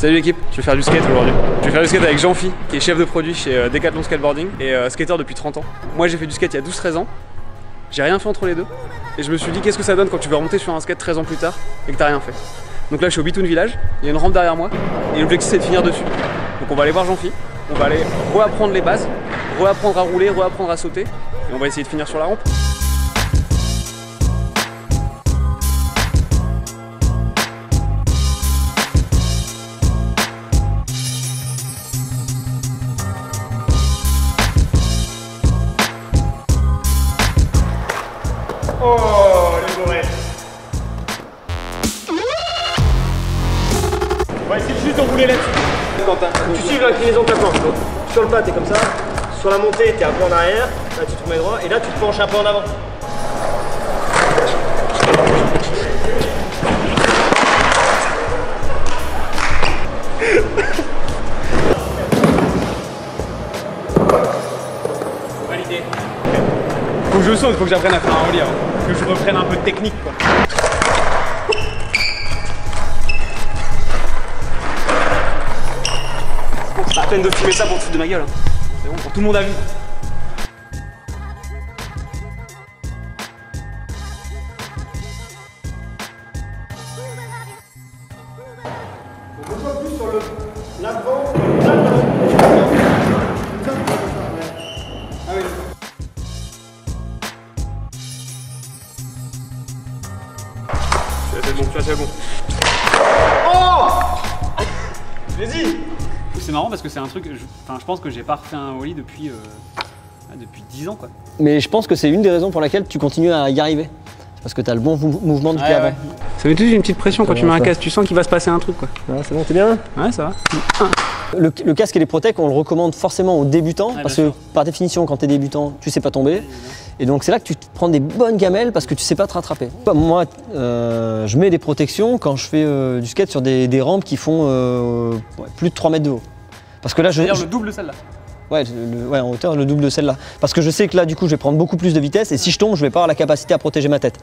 Salut l'équipe, je vais faire du skate aujourd'hui. Je vais faire du skate avec Jean-Phi, qui est chef de produit chez Decathlon Skateboarding et skater depuis 30 ans. Moi j'ai fait du skate il y a 12-13 ans, j'ai rien fait entre les deux. Et je me suis dit qu'est-ce que ça donne quand tu vas remonter sur un skate 13 ans plus tard et que t'as rien fait. Donc là je suis au Bitoun Village, il y a une rampe derrière moi et l'objectif c'est de finir dessus. Donc on va aller voir Jean-Phi, on va aller reapprendre les bases, reapprendre à rouler, reapprendre à sauter et on va essayer de finir sur la rampe. Oh, les bourrettes. On va essayer juste d'enrouler là-dessus. Quentin, tu suives l'inclinaison de ta planche. Donc, sur le pas, t'es comme ça. Sur la montée, t'es un peu en arrière. Là, tu te remets droit. Et là, tu te penches un peu en avant. Validé. Faut que je saute, faut que j'apprenne à faire un ollie avant. Que je reprenne un peu de technique quoi. C'est pas la peine de filmer ça pour te foutre de ma gueule. Hein. C'est bon, tout le monde a vu. On voit plus sur l'avant. Ah oui. C'est bon, tu vois, c'est bon. Oh! Je l'ai dit! C'est marrant parce que c'est un truc, je pense que j'ai pas refait un ollie depuis 10 ans quoi. Mais je pense que c'est une des raisons pour laquelle tu continues à y arriver. Parce que tu as le bon mouvement du pied avant. Ça met toujours une petite pression quand tu mets un casque, tu sens qu'il va se passer un truc quoi. Ah, c'est bon, t'es bien? Ouais, ça va. Le casque et les protèques, on le recommande forcément aux débutants parce que par définition, quand tu es débutant, tu sais pas tomber. Et donc c'est là que tu te prends des bonnes gamelles parce que tu sais pas te rattraper. Moi, je mets des protections quand je fais du skate sur des rampes qui font plus de 3 mètres de haut. Parce que là, C'est-à-dire le double de celle-là. Ouais, en hauteur, le double de celle-là. Parce que je sais que là, du coup, je vais prendre beaucoup plus de vitesse et si je tombe, je vais pas avoir la capacité à protéger ma tête.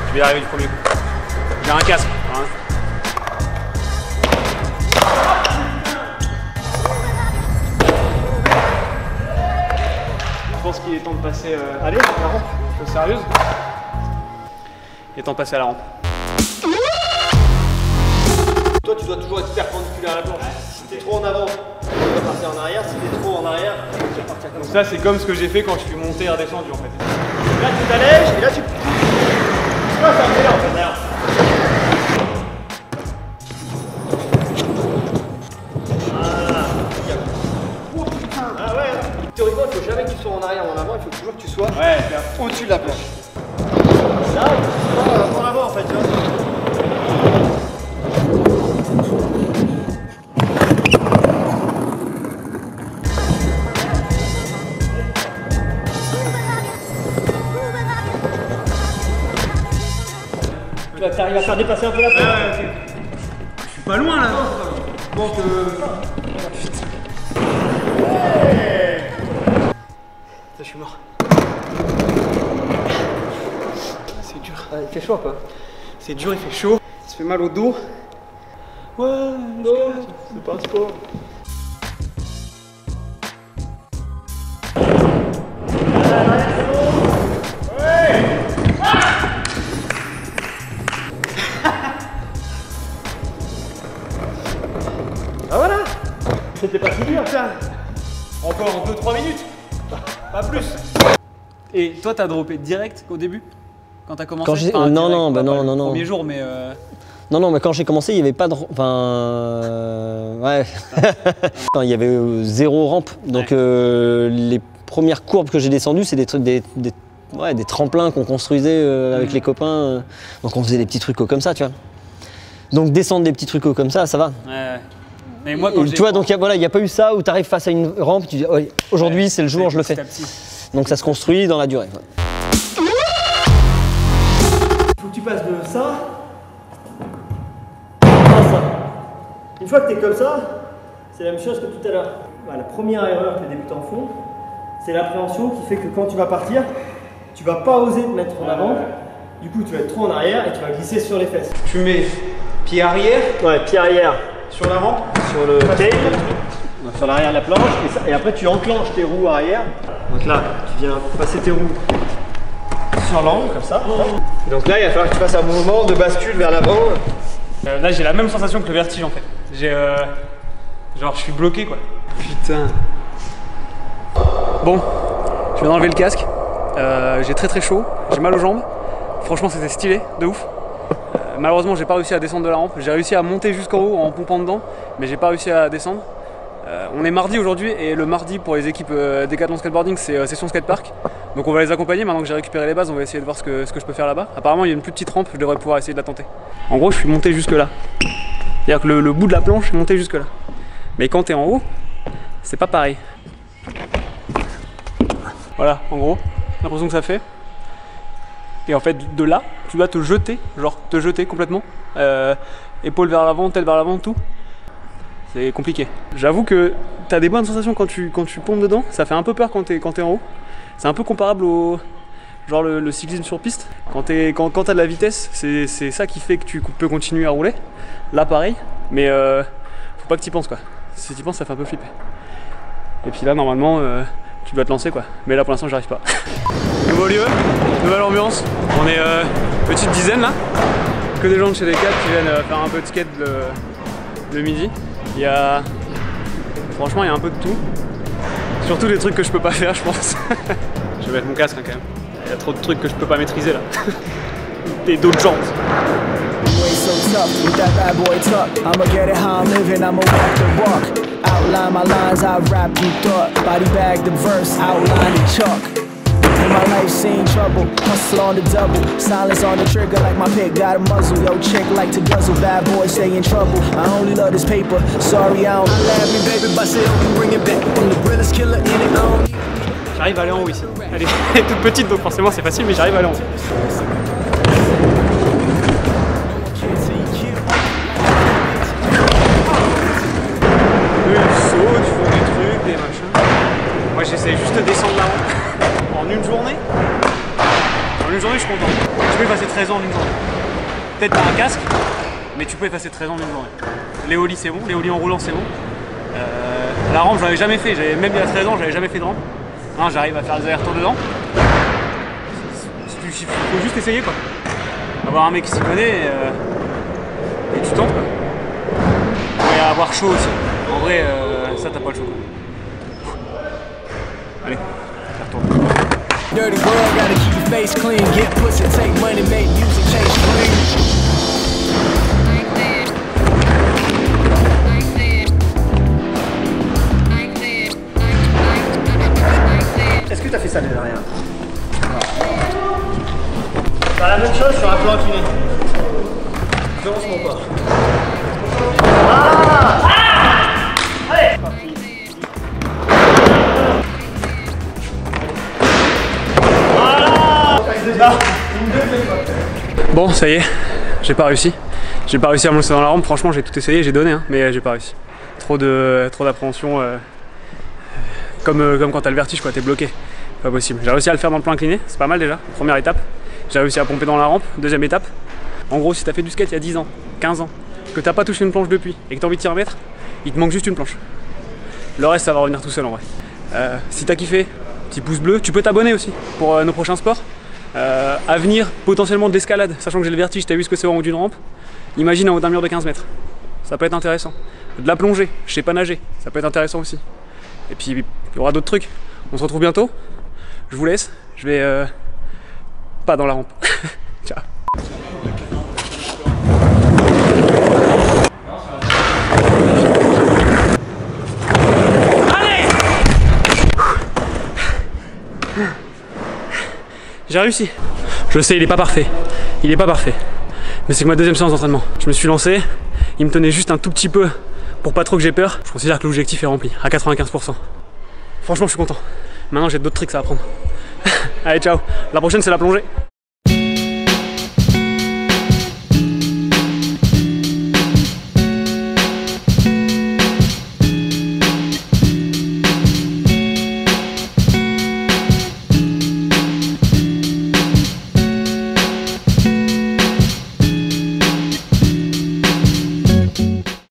Je vais y arriver du premier coup. J'ai un casque. Hein. Je pense qu'il est temps de passer Allez, la rampe. chose sérieuse. Il est temps de passer à la rampe. Toi, tu dois toujours être perpendiculaire à la planche. Si t'es trop en avant, tu dois partir en arrière. Si t'es trop en arrière, tu vas partir comme Donc ça. ça, c'est comme ce que j'ai fait quand je suis monté et redescendu en fait. Là, tu t'allèges et là, tu vois, ça fait là en fait. Là. Ah ouais, théoriquement, il faut jamais que tu sois en arrière ou en avant, il faut toujours que tu sois au-dessus de la planche. Là, tu sois en avant en fait, tu vois. T'arrives à faire dépasser un peu la planche. Ouais, je suis pas loin là. Donc, je suis mort. C'est dur. Ah, il fait chaud quoi. C'est dur, il fait chaud. Ça fait mal au dos. Ouais, non, c'est pas un sport. Ah voilà. C'était pas si dur ça. Encore en 2-3 minutes. Pas plus. Et toi, t'as droppé direct au début quand t'as commencé? Quand j'ai... Enfin, Non, direct, non, bah non, non, non. Premier jour, mais. Non, mais quand j'ai commencé, il n'y avait pas de... ouais. Il y avait 0 rampe. Donc les premières courbes que j'ai descendues, c'est des trucs, des tremplins qu'on construisait avec les copains. Donc on faisait des petits trucs comme ça, tu vois. Donc descendre des petits trucs comme ça va. Ouais. Mais moi, quand tu vois, donc il n'y a pas eu ça où tu arrives face à une rampe, tu dis oh, aujourd'hui c'est le jour, je le fais. Donc ça se construit dans la durée. Il faut que tu passes de ça à ça. Une fois que tu es comme ça, c'est la même chose que tout à l'heure. La première erreur que les débutants font, c'est l'appréhension qui fait que quand tu vas partir, tu vas pas oser te mettre en avant. Du coup, tu vas être trop en arrière et tu vas glisser sur les fesses. Tu mets Pied arrière. Ouais, pied arrière sur la rampe. sur le tail, Sur l'arrière de la planche. Et après tu enclenches tes roues arrière. donc là tu viens passer tes roues. Sur l'angle, comme ça. Et donc là, il va falloir que tu fasses un mouvement de bascule vers l'avant. Là j'ai la même sensation que le vertige en fait. Genre je suis bloqué quoi. Putain. Bon, je viens d'enlever le casque. J'ai très chaud, j'ai mal aux jambes. Franchement c'était stylé, de ouf. Malheureusement j'ai pas réussi à descendre de la rampe. J'ai réussi à monter jusqu'en haut en pompant dedans, mais j'ai pas réussi à descendre. On est mardi aujourd'hui et le mardi pour les équipes Decathlon Skateboarding c'est session skatepark. Donc on va les accompagner, maintenant que j'ai récupéré les bases on va essayer de voir ce que je peux faire là-bas. Apparemment il y a une plus petite rampe, je devrais pouvoir essayer de la tenter. En gros je suis monté jusque là. C'est-à-dire que le bout de la planche est monté jusque là. Mais quand t'es en haut, c'est pas pareil. Voilà en gros, l'impression que ça fait. Et en fait de là, tu dois te jeter, genre te jeter complètement. Épaule vers l'avant, tête vers l'avant, tout. C'est compliqué. J'avoue que t'as des bonnes sensations quand tu pompes dedans. Ça fait un peu peur quand t'es en haut. C'est un peu comparable au genre le cyclisme sur piste. Quand t'as de la vitesse, c'est ça qui fait que tu peux continuer à rouler. Là pareil, mais faut pas que t'y penses quoi. Si t'y penses, ça fait un peu flipper. Et puis là normalement, tu dois te lancer quoi. Mais là pour l'instant, j'arrive pas. Nouveau lieu, nouvelle ambiance. On est petite dizaine là. Que des gens de chez Decat qui viennent faire un peu de skate le midi. Franchement il y a un peu de tout. Surtout des trucs que je peux pas faire je pense. Je vais mettre mon casque hein, quand même. Il y a trop de trucs que je peux pas maîtriser là. Et d'autres gens. My life seen trouble, hustle on the double, silence on the trigger like my pick got a muzzle. Yo, chick like to guzzle, bad boy stay in trouble. I only love this paper, sorry I don't laugh me baby, but say don't bring it back. I'm the realest killer in it on. J'arrive à aller en haut ici. Elle est toute petite donc forcément c'est facile mais j'arrive à aller en haut. Eux ils sautent, ils font des trucs, des machins. Moi j'essaie juste de descendre la rampe. En une journée, je suis content. Tu peux effacer 13 ans en une journée. Peut-être pas un casque, mais tu peux effacer 13 ans en une journée. L'éoli c'est bon, l'éoli en roulant c'est bon. La rampe j'en avais jamais fait, même il y a 13 ans j'avais jamais fait de rampe. Hein, j'arrive à faire des allers-retours dedans. Il faut juste essayer quoi. Avoir un mec qui s'y connaît et tu tentes quoi. Et avoir chaud aussi. En vrai ça t'as pas le choix quoi. Allez, ça retourne. Dirty world, gotta keep your face clean. Get pussy, take money, make music, change clean. Est-ce que tu as fait ça déjà rien? Faire la même chose sur un plan incliné. Différence mon pas. Allez! Bon, ça y est, j'ai pas réussi. J'ai pas réussi à me lancer dans la rampe. Franchement, j'ai tout essayé, j'ai donné, hein, mais j'ai pas réussi. Trop d'appréhension. Comme quand t'as le vertige, quoi, t'es bloqué. Pas possible. J'ai réussi à le faire dans le plan incliné, c'est pas mal déjà. Première étape. J'ai réussi à pomper dans la rampe. Deuxième étape. En gros, si t'as fait du skate il y a 10 ans, 15 ans, que t'as pas touché une planche depuis et que t'as envie de t'y remettre, il te manque juste une planche. Le reste, ça va revenir tout seul en vrai. Si t'as kiffé, petit pouce bleu. Tu peux t'abonner aussi pour nos prochains sports. À venir potentiellement de l'escalade, sachant que j'ai le vertige, t'as vu ce que c'est en haut d'une rampe. Imagine en haut d'un mur de 15 mètres, ça peut être intéressant. De la plongée, je sais pas nager, ça peut être intéressant aussi. Et puis il y aura d'autres trucs. On se retrouve bientôt, je vous laisse, je vais pas dans la rampe. Ciao. Allez! J'ai réussi. Je sais, il est pas parfait. Il est pas parfait. Mais c'est que ma deuxième séance d'entraînement. Je me suis lancé, il me tenait juste un tout petit peu pour pas trop que j'ai peur. Je considère que l'objectif est rempli, à 95%. Franchement, je suis content. Maintenant, j'ai d'autres tricks à apprendre. Allez, ciao. La prochaine, c'est la plongée.